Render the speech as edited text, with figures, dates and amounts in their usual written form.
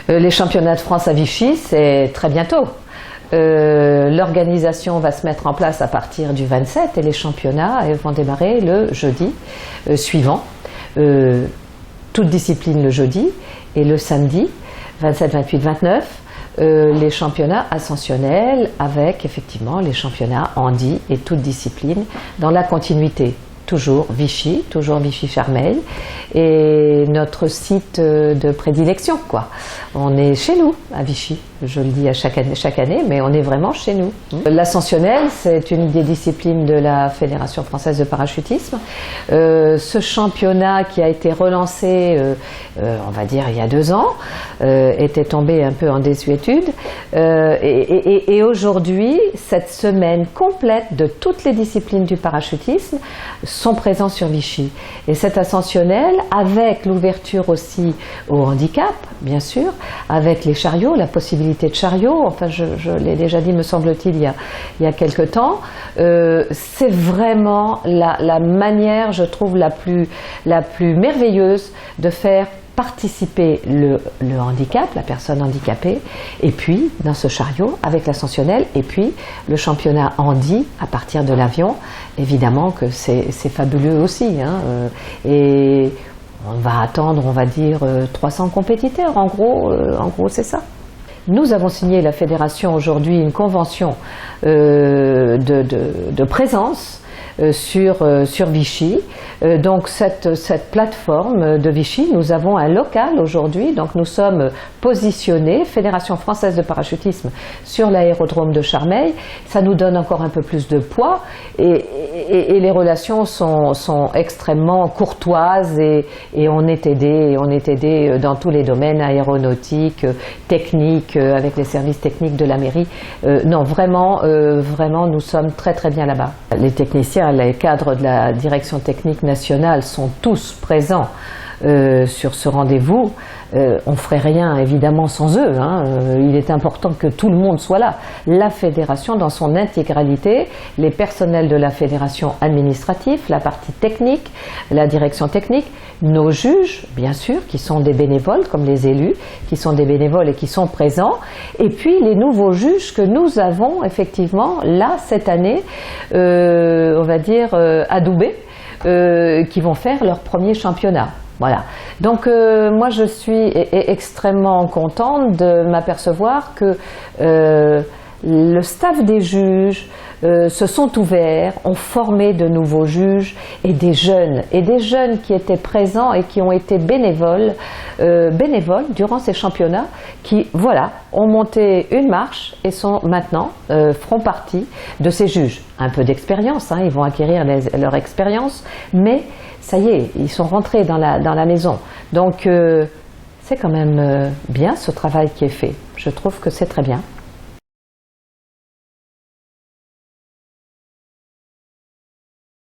Les championnats de France à Vichy, c'est très bientôt. L'organisation va se mettre en place à partir du 27 et les championnats vont démarrer le jeudi suivant. Toute discipline le jeudi et le samedi 27, 28, 29 les championnats ascensionnels avec effectivement les championnats handi et toute discipline dans la continuité. Toujours Vichy Charmeil et notre site de prédilection quoi. On est chez nous à Vichy, je le dis à chaque année, mais on est vraiment chez nous. L'ascensionnel, c'est une des disciplines de la Fédération française de parachutisme. Ce championnat qui a été relancé, on va dire il y a 2 ans, était tombé un peu en désuétude et aujourd'hui, cette semaine complète de toutes les disciplines du parachutisme sont présents sur Vichy. Et cet ascensionnel, avec l'ouverture aussi au handicap, bien sûr, avec les chariots, la possibilité de chariot, enfin je l'ai déjà dit me semble-t-il il y a quelque temps, c'est vraiment la manière, je trouve, la plus merveilleuse de faire participer le handicap, la personne handicapée, et puis dans ce chariot avec l'ascensionnel, et puis le championnat handi à partir de l'avion, évidemment que c'est fabuleux aussi, hein, et on va attendre, on va dire, 300 compétiteurs, en gros c'est ça. Nous avons signé, la fédération, aujourd'hui, une convention de présence sur Vichy. Donc cette plateforme de Vichy, nous avons un local aujourd'hui, donc nous sommes positionnés, Fédération française de parachutisme, sur l'aérodrome de Charmeil. Ça nous donne encore un peu plus de poids et les relations sont extrêmement courtoises et on est aidé dans tous les domaines, aéronautique, technique, avec les services techniques de la mairie. Non, vraiment, nous sommes très très bien là-bas. Les techniciens, les cadres de la direction technique nationale sont tous présents sur ce rendez-vous. On ne ferait rien évidemment sans eux, hein. Il est important que tout le monde soit là. La fédération dans son intégralité, les personnels de la fédération administrative, la partie technique, la direction technique, nos juges bien sûr qui sont des bénévoles comme les élus, qui sont des bénévoles et qui sont présents, et puis les nouveaux juges que nous avons effectivement là cette année, on va dire adoubés, qui vont faire leur premier championnat. Voilà. Donc moi je suis extrêmement contente de m'apercevoir que le staff des juges se sont ouverts, ont formé de nouveaux juges et des jeunes qui étaient présents et qui ont été bénévoles durant ces championnats, qui voilà, ont monté une marche et sont maintenant feront partie de ces juges. Un peu d'expérience, hein, ils vont acquérir leur expérience, mais ça y est, ils sont rentrés dans la maison. Donc c'est quand même bien ce travail qui est fait. Je trouve que c'est très bien.